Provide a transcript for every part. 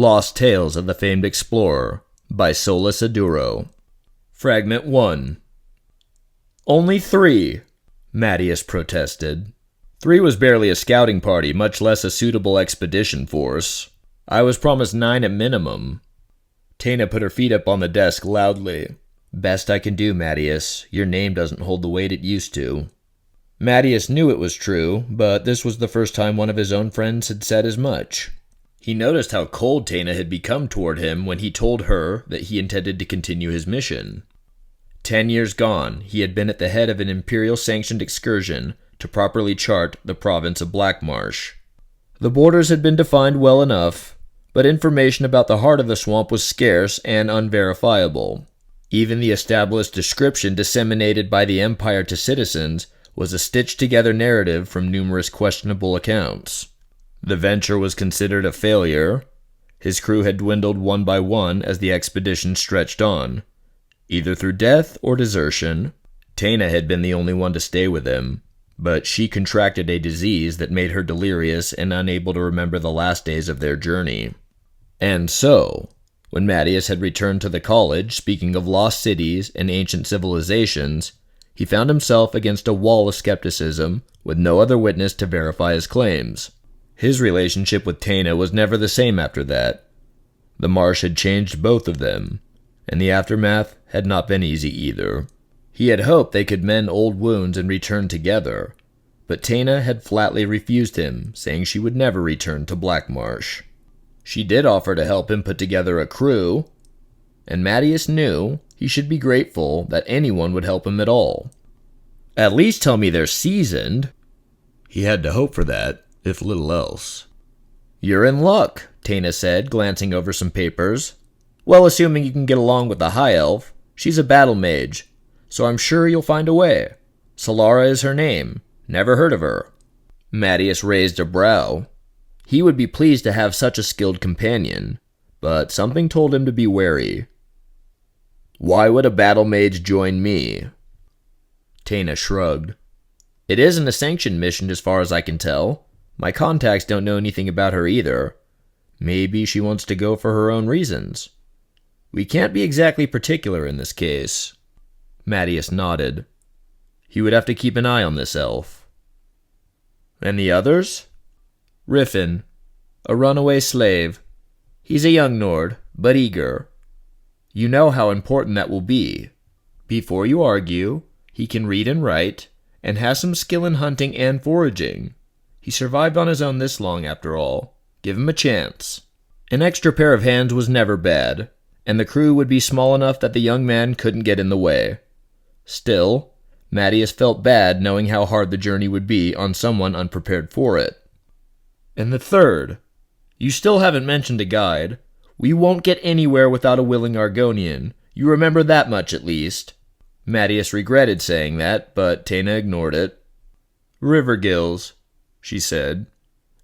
Lost Tales of the Famed Explorer by Solus Aduro. Fragment 1. Only 3, Matius protested. 3 was barely a scouting party, much less a suitable expedition force. I was promised 9 at minimum. Taina put her feet up on the desk loudly. Best I can do, Matius. Your name doesn't hold the weight it used to. Matius knew it was true, but this was the first time one of his own friends had said as much. He noticed how cold Taina had become toward him when he told her that he intended to continue his mission. 10 years gone, he had been at the head of an Imperial-sanctioned excursion to properly chart the province of Blackmarsh. The borders had been defined well enough, but information about the heart of the swamp was scarce and unverifiable. Even the established description disseminated by the Empire to citizens was a stitched-together narrative from numerous questionable accounts. The venture was considered a failure. His crew had dwindled one by one as the expedition stretched on, either through death or desertion. Taina had been the only one to stay with him, but she contracted a disease that made her delirious and unable to remember the last days of their journey. And so, when Matius had returned to the college, speaking of lost cities and ancient civilizations, he found himself against a wall of skepticism with no other witness to verify his claims. His relationship with Taina was never the same after that. The marsh had changed both of them, and the aftermath had not been easy either. He had hoped they could mend old wounds and return together, but Taina had flatly refused him, saying she would never return to Blackmarsh. She did offer to help him put together a crew, and Matius knew he should be grateful that anyone would help him at all. At least tell me they're seasoned. He had to hope for that, if little else. You're in luck, Taina said, glancing over some papers. Well, assuming you can get along with the High Elf. She's a battle mage, so I'm sure you'll find a way. Solara is her name. Never heard of her. Matius raised a brow. He would be pleased to have such a skilled companion, but something told him to be wary. Why would a battle mage join me? Taina shrugged. It isn't a sanctioned mission as far as I can tell. My contacts don't know anything about her either. Maybe she wants to go for her own reasons. We can't be exactly particular in this case. Matius nodded. He would have to keep an eye on this elf. And the others? Riffin, a runaway slave. He's a young Nord, but eager. You know how important that will be. Before you argue, he can read and write, and has some skill in hunting and foraging. He survived on his own this long, after all. Give him a chance. An extra pair of hands was never bad, and the crew would be small enough that the young man couldn't get in the way. Still, Matius felt bad knowing how hard the journey would be on someone unprepared for it. And the third, you still haven't mentioned a guide. We won't get anywhere without a willing Argonian. You remember that much at least. Matius regretted saying that, but Taina ignored it. Rivergills, she said.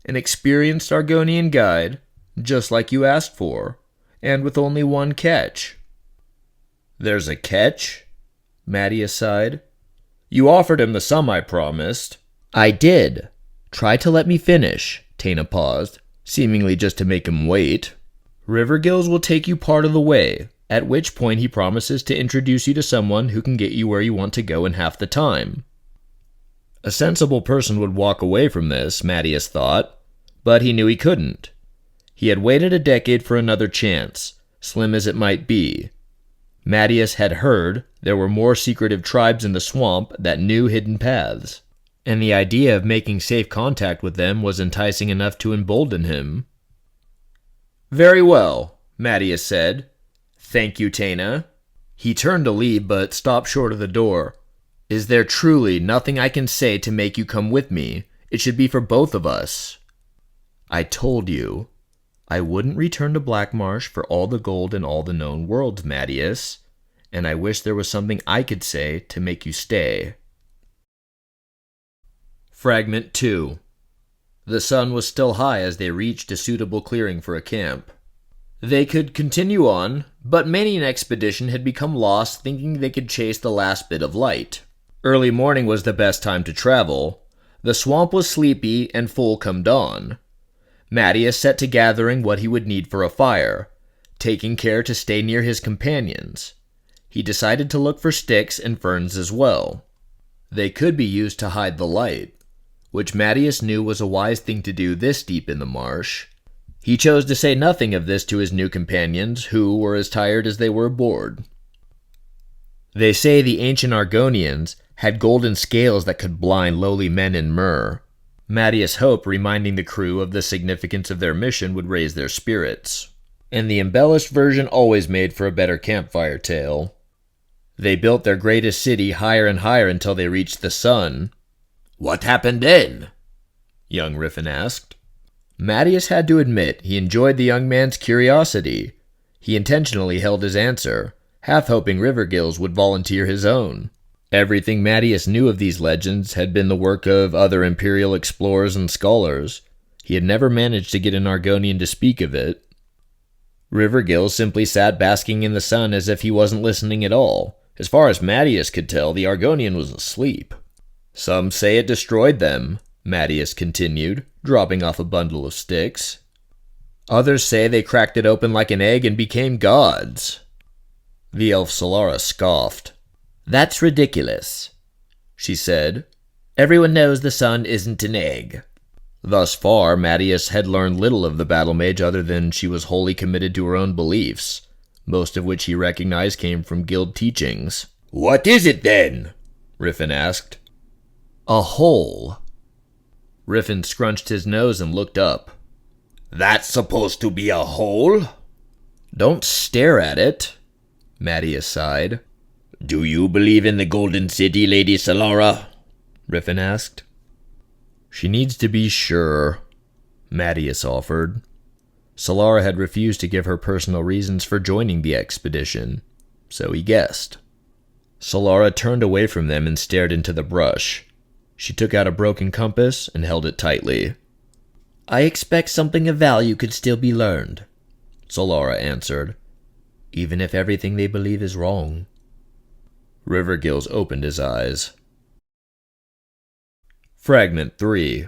An experienced Argonian guide, just like you asked for, and with only one catch. There's a catch? Matius sighed. You offered him the sum I promised. I did. Try to let me finish. Taina paused, seemingly just to make him wait. Rivergills will take you part of the way, at which point he promises to introduce you to someone who can get you where you want to go in half the time. A sensible person would walk away from this, Matius thought, but he knew he couldn't. He had waited a decade for another chance, slim as it might be. Matius had heard there were more secretive tribes in the swamp that knew hidden paths, and the idea of making safe contact with them was enticing enough to embolden him. Very well, Matius said. Thank you, Taina. He turned to leave, but stopped short of the door. Is there truly nothing I can say to make you come with me? It should be for both of us. I told you. I wouldn't return to Blackmarsh for all the gold in all the known worlds, Matius, and I wish there was something I could say to make you stay. Fragment 2. The sun was still high as they reached a suitable clearing for a camp. They could continue on, but many an expedition had become lost thinking they could chase the last bit of light. Early morning was the best time to travel. The swamp was sleepy and full come dawn. Matius set to gathering what he would need for a fire, taking care to stay near his companions. He decided to look for sticks and ferns as well. They could be used to hide the light, which Matius knew was a wise thing to do this deep in the marsh. He chose to say nothing of this to his new companions, who were as tired as they were bored. They say the ancient Argonians had golden scales that could blind lowly men in Mur. Matius hoped reminding the crew of the significance of their mission would raise their spirits. And the embellished version always made for a better campfire tale. They built their greatest city higher and higher until they reached the sun. "What happened then?" young Riffin asked. Matius had to admit he enjoyed the young man's curiosity. He intentionally held his answer, half hoping Rivergills would volunteer his own. Everything Matius knew of these legends had been the work of other imperial explorers and scholars. He had never managed to get an Argonian to speak of it. Rivergills simply sat basking in the sun as if he wasn't listening at all. As far as Matius could tell, the Argonian was asleep. "Some say it destroyed them," Matius continued, dropping off a bundle of sticks. "Others say they cracked it open like an egg and became gods." The elf Solara scoffed. "That's ridiculous," she said. "Everyone knows the sun isn't an egg." Thus far, Matius had learned little of the battle mage other than she was wholly committed to her own beliefs, most of which he recognized came from guild teachings. "What is it then?" Riffin asked. "A hole." Riffin scrunched his nose and looked up. "That's supposed to be a hole?" "Don't stare at it," Matius sighed. "Do you believe in the Golden City, Lady Solara?" Riffin asked. "She needs to be sure," Matius offered. Solara had refused to give her personal reasons for joining the expedition, so he guessed. Solara turned away from them and stared into the brush. She took out a broken compass and held it tightly. "I expect something of value could still be learned," Solara answered, "even if everything they believe is wrong." Rivergills opened his eyes. Fragment 3.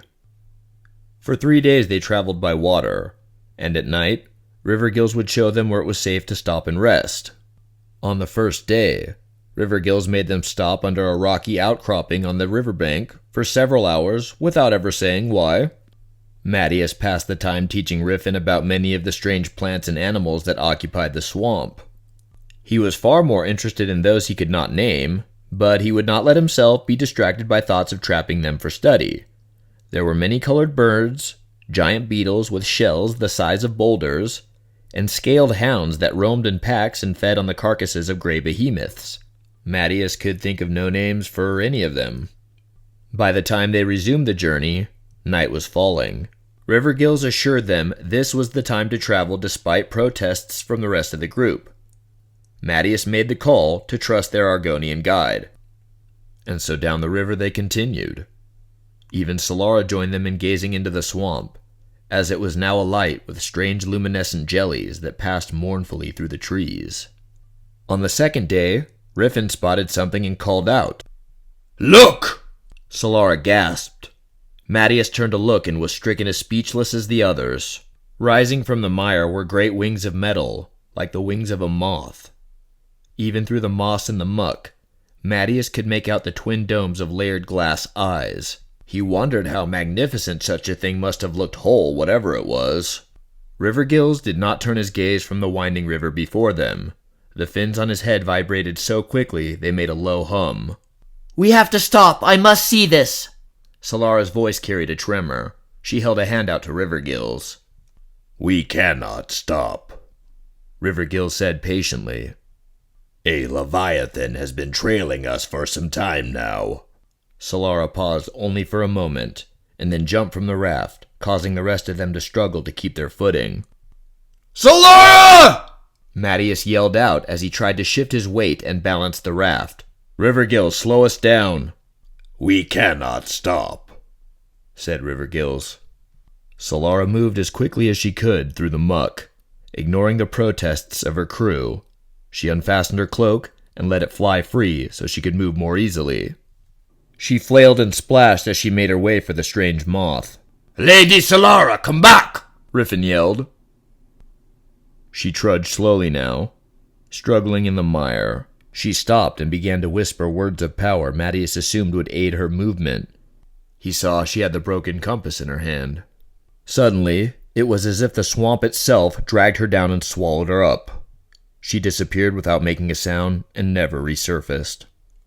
For 3 days they traveled by water, and at night, Rivergills would show them where it was safe to stop and rest. On the first day, Rivergills made them stop under a rocky outcropping on the riverbank for several hours without ever saying why. Matius passed the time teaching Riffin about many of the strange plants and animals that occupied the swamp. He was far more interested in those he could not name, but he would not let himself be distracted by thoughts of trapping them for study. There were many-colored birds, giant beetles with shells the size of boulders, and scaled hounds that roamed in packs and fed on the carcasses of gray behemoths. Matius could think of no names for any of them. By the time they resumed the journey, night was falling. Rivergills assured them this was the time to travel despite protests from the rest of the group. Matius made the call to trust their Argonian guide. And so down the river they continued. Even Solara joined them in gazing into the swamp, as it was now alight with strange luminescent jellies that passed mournfully through the trees. On the second day, Riffin spotted something and called out. "Look!" Solara gasped. Matius turned to look and was stricken as speechless as the others. Rising from the mire were great wings of metal, like the wings of a moth. Even through the moss and the muck, Matius could make out the twin domes of layered glass eyes. He wondered how magnificent such a thing must have looked whole, whatever it was. Rivergills did not turn his gaze from the winding river before them. The fins on his head vibrated so quickly they made a low hum. "We have to stop! I must see this!" Solara's voice carried a tremor. She held a hand out to Rivergills. "We cannot stop," Rivergills said patiently. "A leviathan has been trailing us for some time now." Solara paused only for a moment, and then jumped from the raft, causing the rest of them to struggle to keep their footing. "Solara!" Matius yelled out as he tried to shift his weight and balance the raft. "Rivergills, slow us down." "We cannot stop," said Rivergills. Solara moved as quickly as she could through the muck, ignoring the protests of her crew. She unfastened her cloak and let it fly free so she could move more easily. She flailed and splashed as she made her way for the strange moth. "Lady Solara, come back!" Riffin yelled. She trudged slowly now, struggling in the mire. She stopped and began to whisper words of power Matius assumed would aid her movement. He saw she had the broken compass in her hand. Suddenly, it was as if the swamp itself dragged her down and swallowed her up. She disappeared without making a sound and never resurfaced.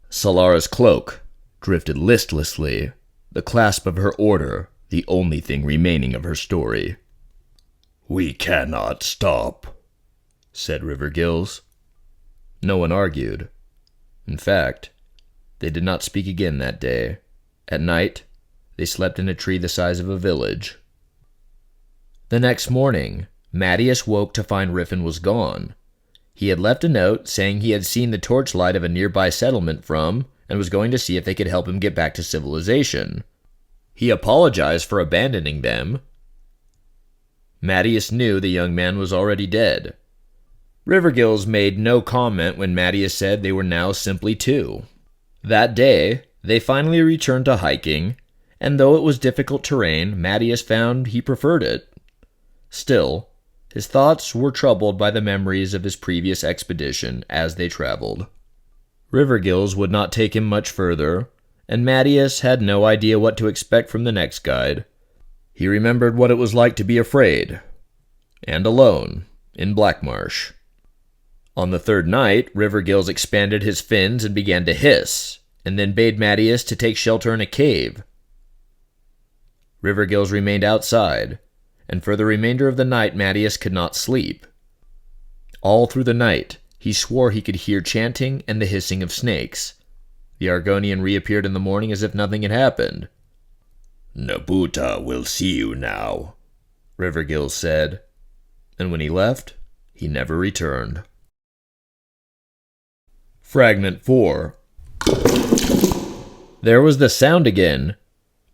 Solara's cloak drifted listlessly, the clasp of her order the only thing remaining of her story. "We cannot stop," said Rivergills. No one argued. In fact, they did not speak again that day. At night, they slept in a tree the size of a village. The next morning, Matius woke to find Riffin was gone. He had left a note saying he had seen the torchlight of a nearby settlement and was going to see if they could help him get back to civilization. He apologized for abandoning them. Matius knew the young man was already dead. Rivergills made no comment when Matius said they were now simply two. That day, they finally returned to hiking, and though it was difficult terrain, Matius found he preferred it. Still, his thoughts were troubled by the memories of his previous expedition as they traveled. Rivergills would not take him much further, and Matius had no idea what to expect from the next guide. He remembered what it was like to be afraid, and alone, in Blackmarsh. On the third night, Rivergills expanded his fins and began to hiss, and then bade Matius to take shelter in a cave. Rivergills remained outside, and for the remainder of the night Matius could not sleep. All through the night, he swore he could hear chanting and the hissing of snakes. The Argonian reappeared in the morning as if nothing had happened. "Nabuta will see you now," Rivergills said, and when he left, he never returned. Fragment 4. There was the sound again.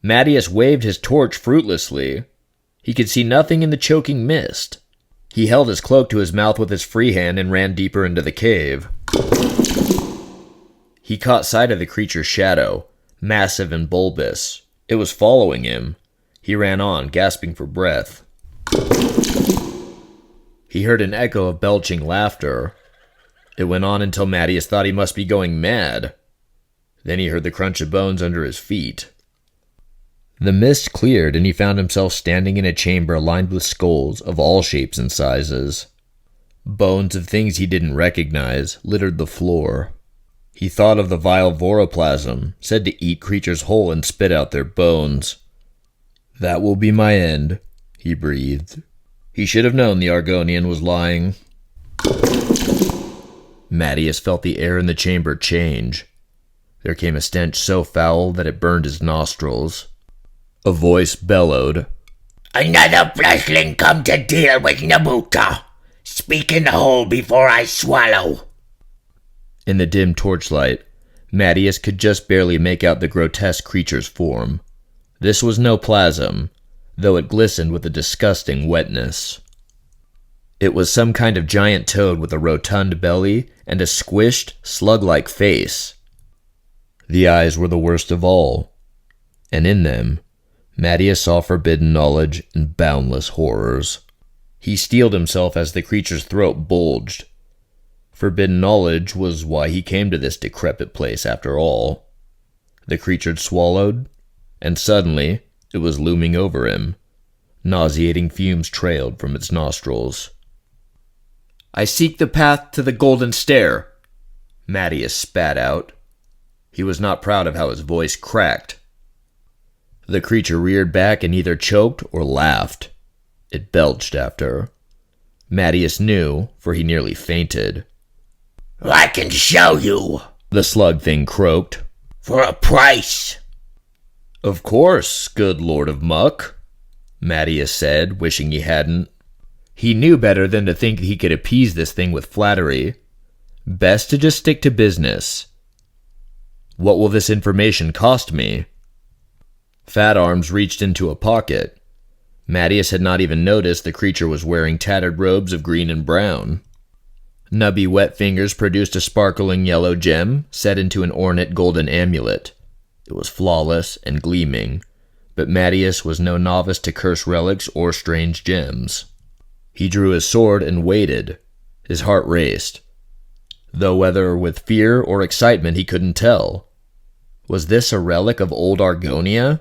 Matius waved his torch fruitlessly. He could see nothing in the choking mist. He held his cloak to his mouth with his free hand and ran deeper into the cave. He caught sight of the creature's shadow, massive and bulbous. It was following him. He ran on, gasping for breath. He heard an echo of belching laughter. It went on until Matius thought he must be going mad. Then he heard the crunch of bones under his feet. The mist cleared and he found himself standing in a chamber lined with skulls of all shapes and sizes. Bones of things he didn't recognize littered the floor. He thought of the vile voroplasm, said to eat creatures whole and spit out their bones. "That will be my end," he breathed. He should have known the Argonian was lying. Matius felt the air in the chamber change. There came a stench so foul that it burned his nostrils. A voice bellowed, "Another fleshling come to deal with Nabuta. Speak in the hole before I swallow." In the dim torchlight, Matius could just barely make out the grotesque creature's form. This was no plasm, though it glistened with a disgusting wetness. It was some kind of giant toad with a rotund belly and a squished, slug-like face. The eyes were the worst of all, and in them, Matius saw forbidden knowledge and boundless horrors. He steeled himself as the creature's throat bulged. Forbidden knowledge was why he came to this decrepit place after all. The creature swallowed, and suddenly it was looming over him. Nauseating fumes trailed from its nostrils. "I seek the path to the golden stair," Matius spat out. He was not proud of how his voice cracked. The creature reared back and either choked or laughed. It belched after. Matius knew, for he nearly fainted. "I can show you," the slug thing croaked. "For a price." "Of course, good Lord of Muck," Matius said, wishing he hadn't. He knew better than to think he could appease this thing with flattery. Best to just stick to business. "What will this information cost me?" Fat Arms reached into a pocket. Matius had not even noticed the creature was wearing tattered robes of green and brown. Nubby wet fingers produced a sparkling yellow gem set into an ornate golden amulet. It was flawless and gleaming, but Matius was no novice to cursed relics or strange gems. He drew his sword and waited. His heart raced, though whether with fear or excitement he couldn't tell. Was this a relic of old Argonia?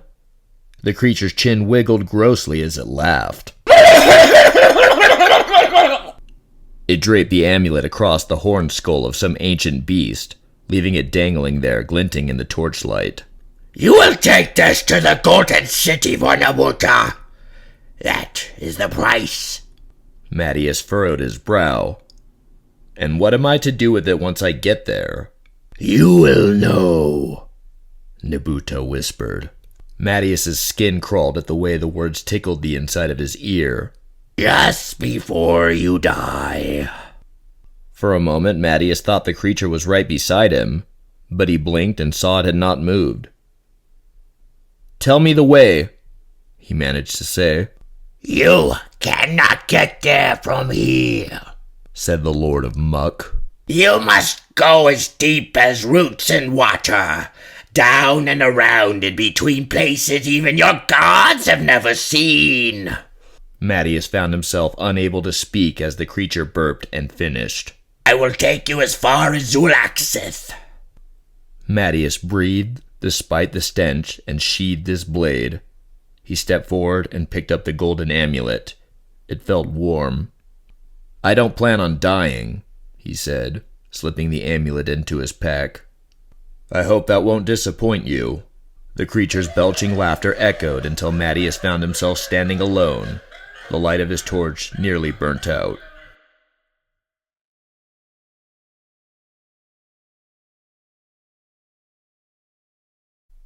The creature's chin wiggled grossly as it laughed. It draped the amulet across the horned skull of some ancient beast, leaving it dangling there, glinting in the torchlight. You will take this to the Golden City for Nabuta. That is the price. Matius furrowed his brow. And what am I to do with it once I get there? You will know, Nabuta whispered. Matius's skin crawled at the way the words tickled the inside of his ear. Just before you die. For a moment, Matius thought the creature was right beside him, but he blinked and saw it had not moved. Tell me the way, he managed to say. You cannot get there from here, said the Lord of Muck. You must go as deep as roots in water, down and around and between places even your gods have never seen. Matius found himself unable to speak as the creature burped and finished. I will take you as far as Zulaxith. Matius breathed despite the stench and sheathed his blade. He stepped forward and picked up the golden amulet. It felt warm. I don't plan on dying, he said, slipping the amulet into his pack. I hope that won't disappoint you. The creature's belching laughter echoed until Matius found himself standing alone, the light of his torch nearly burnt out.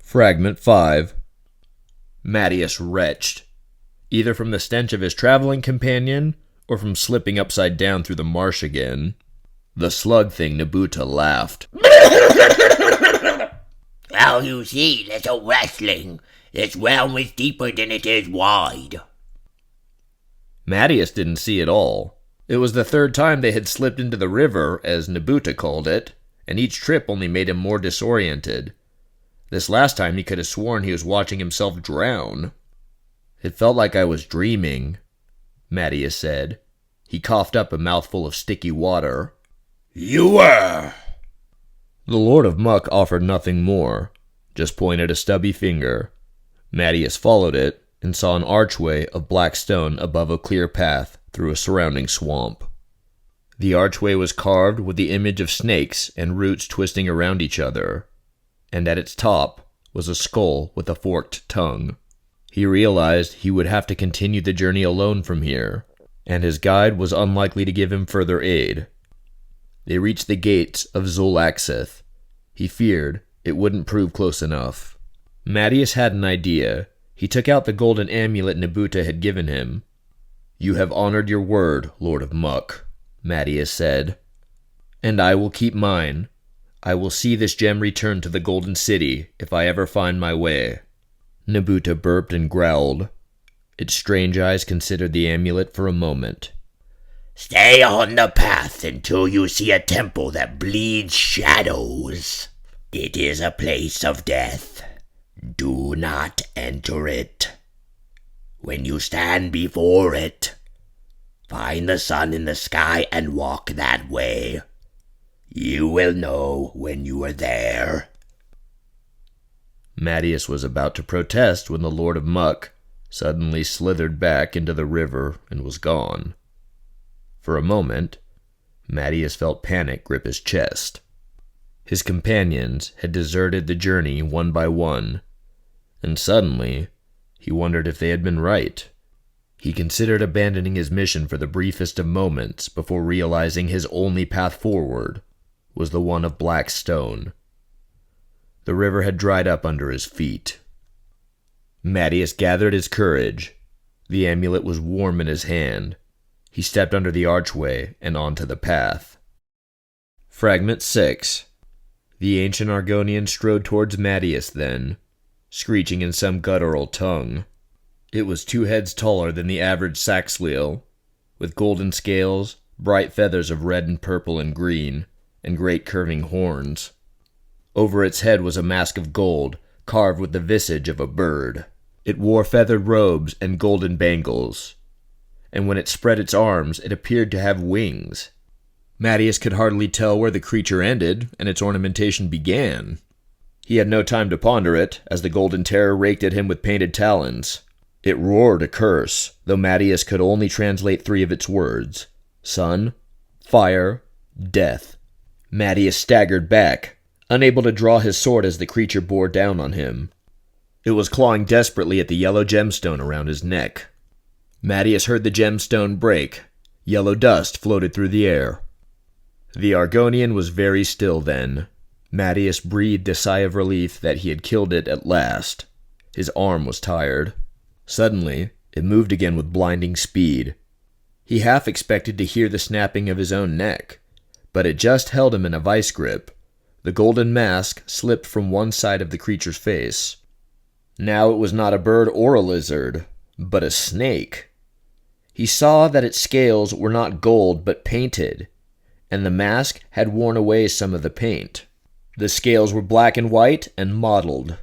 Fragment 5. Matius retched, either from the stench of his traveling companion or from slipping upside down through the marsh again. The slug thing Nabuta laughed. Well, you see, little wrestling. This realm is deeper than it is wide. Matius didn't see it all. It was the third time they had slipped into the river, as Nabuta called it, and each trip only made him more disoriented. This last time he could have sworn he was watching himself drown. It felt like I was dreaming, Matius said. He coughed up a mouthful of sticky water. You were. The Lord of Muck offered nothing more, just pointed a stubby finger. Matius followed it and saw an archway of black stone above a clear path through a surrounding swamp. The archway was carved with the image of snakes and roots twisting around each other, and at its top was a skull with a forked tongue. He realized he would have to continue the journey alone from here, and his guide was unlikely to give him further aid. They reached the gates of Zulaxith. He feared it wouldn't prove close enough. Matius had an idea. He took out the golden amulet Nabuta had given him. You have honored your word, Lord of Muck, Matius said. And I will keep mine. I will see this gem return to the Golden City if I ever find my way. Nabuta burped and growled. Its strange eyes considered the amulet for a moment. Stay on the path until you see a temple that bleeds shadows. It is a place of death. Do not enter it. When you stand before it, find the sun in the sky and walk that way. You will know when you are there. Matius was about to protest when the Lord of Muck suddenly slithered back into the river and was gone. For a moment, Matius felt panic grip his chest. His companions had deserted the journey one by one, and suddenly he wondered if they had been right. He considered abandoning his mission for the briefest of moments before realizing his only path forward was the one of black stone. The river had dried up under his feet. Matius gathered his courage. The amulet was warm in his hand. He stepped under the archway and onto the path. Fragment 6. The ancient Argonian strode towards Matius then, screeching in some guttural tongue. It was 2 heads taller than the average Saxhleel, with golden scales, bright feathers of red and purple and green, and great curving horns. Over its head was a mask of gold, carved with the visage of a bird. It wore feathered robes and golden bangles, and when it spread its arms, it appeared to have wings. Matius could hardly tell where the creature ended and its ornamentation began. He had no time to ponder it, as the golden terror raked at him with painted talons. It roared a curse, though Matius could only translate 3 of its words: sun, fire, death. Matius staggered back, unable to draw his sword as the creature bore down on him. It was clawing desperately at the yellow gemstone around his neck. Matius heard the gemstone break. Yellow dust floated through the air. The Argonian was very still then. Matius breathed a sigh of relief that he had killed it at last. His arm was tired. Suddenly, it moved again with blinding speed. He half expected to hear the snapping of his own neck, but it just held him in a vice grip. The golden mask slipped from one side of the creature's face. Now it was not a bird or a lizard, but a snake. He saw that its scales were not gold but painted, and the mask had worn away some of the paint. The scales were black and white and mottled,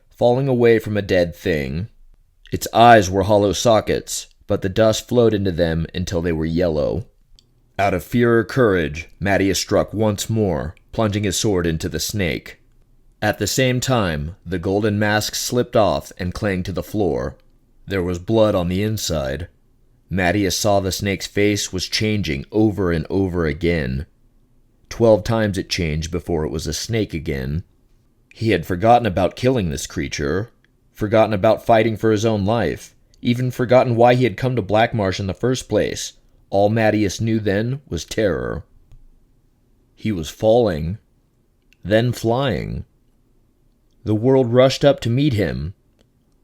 falling away from a dead thing. Its eyes were hollow sockets, but the dust flowed into them until they were yellow. Out of fear or courage, Matius struck once more, plunging his sword into the snake. At the same time, the golden mask slipped off and clanged to the floor. There was blood on the inside. Matius saw the snake's face was changing over and over again. 12 times it changed before it was a snake again. He had forgotten about killing this creature, forgotten about fighting for his own life, even forgotten why he had come to Blackmarsh in the first place. All Matius knew then was terror. He was falling, then flying. The world rushed up to meet him,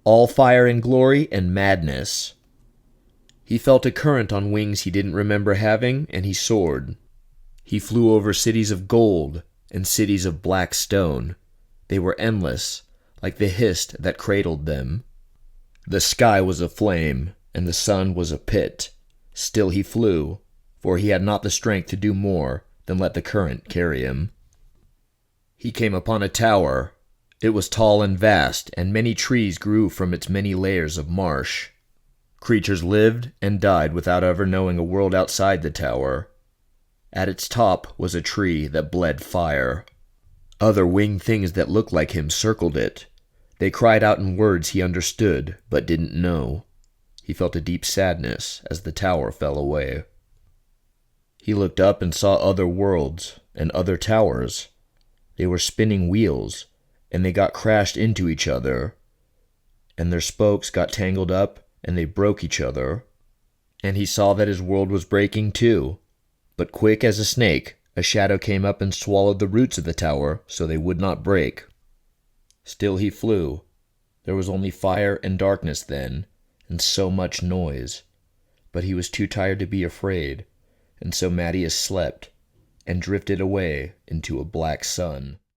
all fire and glory and madness. He felt a current on wings he didn't remember having, and he soared. He flew over cities of gold and cities of black stone. They were endless, like the hist that cradled them. The sky was aflame, and the sun was a pit. Still he flew, for he had not the strength to do more than let the current carry him. He came upon a tower. It was tall and vast, and many trees grew from its many layers of marsh. Creatures lived and died without ever knowing a world outside the tower. At its top was a tree that bled fire. Other winged things that looked like him circled it. They cried out in words he understood but didn't know. He felt a deep sadness as the tower fell away. He looked up and saw other worlds and other towers. They were spinning wheels, and they got crashed into each other, and their spokes got tangled up, and they broke each other. And he saw that his world was breaking too. But quick as a snake, a shadow came up and swallowed the roots of the tower so they would not break. Still he flew. There was only fire and darkness then, and so much noise. But he was too tired to be afraid, and so Matius slept, and drifted away into a black sun.